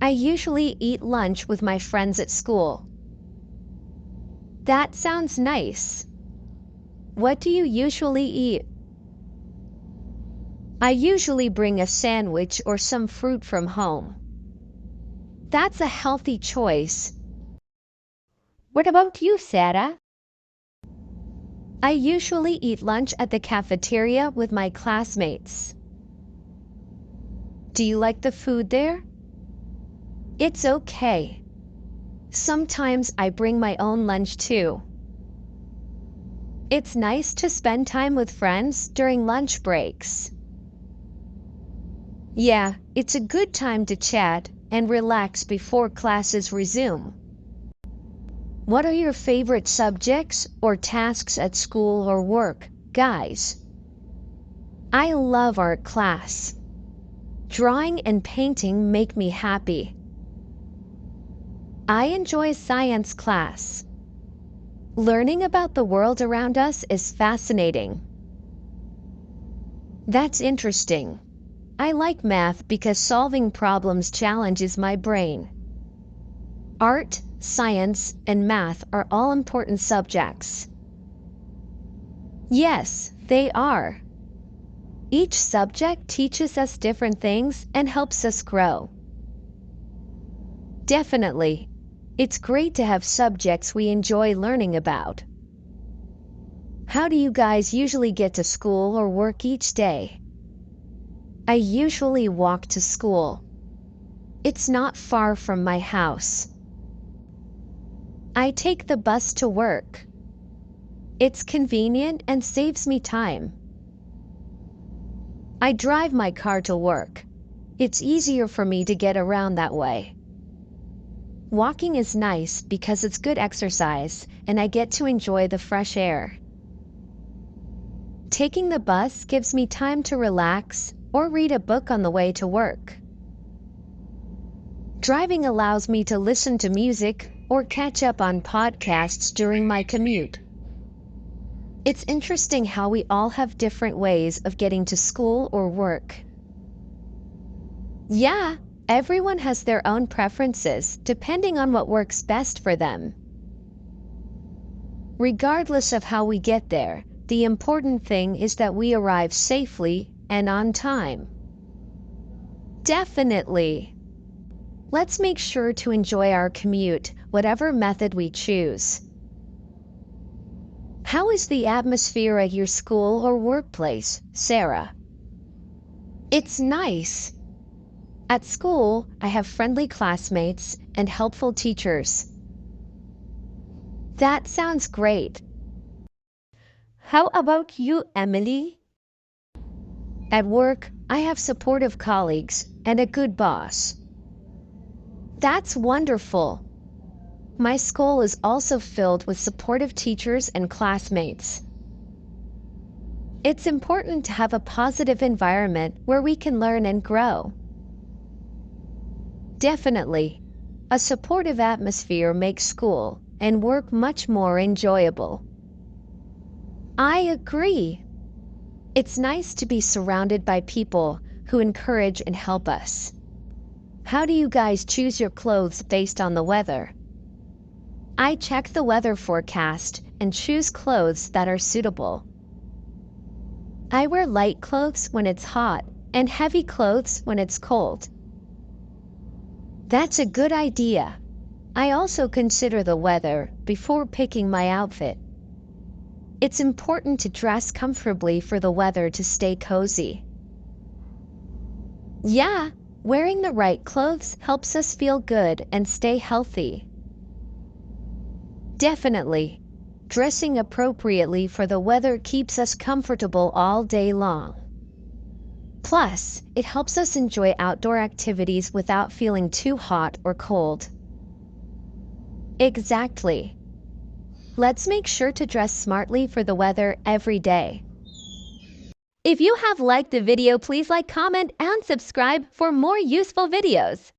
I usually eat lunch with my friends at school. That sounds nice. What do you usually eat? I usually bring a sandwich or some fruit from home. That's a healthy choice. What about you, Sarah? I usually eat lunch at the cafeteria with my classmates. Do you like the food there? It's okay. Sometimes I bring my own lunch too. It's nice to spend time with friends during lunch breaks. Yeah, it's a good time to chat and relax before classes resume. What are your favorite subjects or tasks at school or work, guys? I love art class. Drawing and painting make me happy. I enjoy science class. Learning about the world around us is fascinating. That's interesting. I like math because solving problems challenges my brain. Art, science, and math are all important subjects. Yes, they are. Each subject teaches us different things and helps us grow. Definitely. It's great to have subjects we enjoy learning about. How do you guys usually get to school or work each day? I usually walk to school. It's not far from my house. I take the bus to work. It's convenient and saves me time. I drive my car to work. It's easier for me to get around that way. Walking is nice because it's good exercise and I get to enjoy the fresh air. Taking the bus gives me time to relax or read a book on the way to work. Driving allows me to listen to music or catch up on podcasts during my commute. It's interesting how we all have different ways of getting to school or work. Yeah, everyone has their own preferences depending on what works best for them. Regardless of how we get there, the important thing is that we arrive safely and on time. Definitely. Let's make sure to enjoy our commute, whatever method we choose. How is the atmosphere at your school or workplace, Sarah? It's nice. At school, I have friendly classmates and helpful teachers. That sounds great. How about you, Emily? At work, I have supportive colleagues and a good boss. That's wonderful. My school is also filled with supportive teachers and classmates. It's important to have a positive environment where we can learn and grow. Definitely. A supportive atmosphere makes school and work much more enjoyable. I agree. It's nice to be surrounded by people who encourage and help us. How do you guys choose your clothes based on the weather? I check the weather forecast and choose clothes that are suitable. I wear light clothes when it's hot and heavy clothes when it's cold. That's a good idea. I also consider the weather before picking my outfit. It's important to dress comfortably for the weather to stay cozy. Yeah, wearing the right clothes helps us feel good and stay healthy. Definitely. Dressing appropriately for the weather keeps us comfortable all day long. Plus, it helps us enjoy outdoor activities without feeling too hot or cold. Exactly. Let's make sure to dress smartly for the weather every day. If you have liked the video, please like, comment, and subscribe for more useful videos.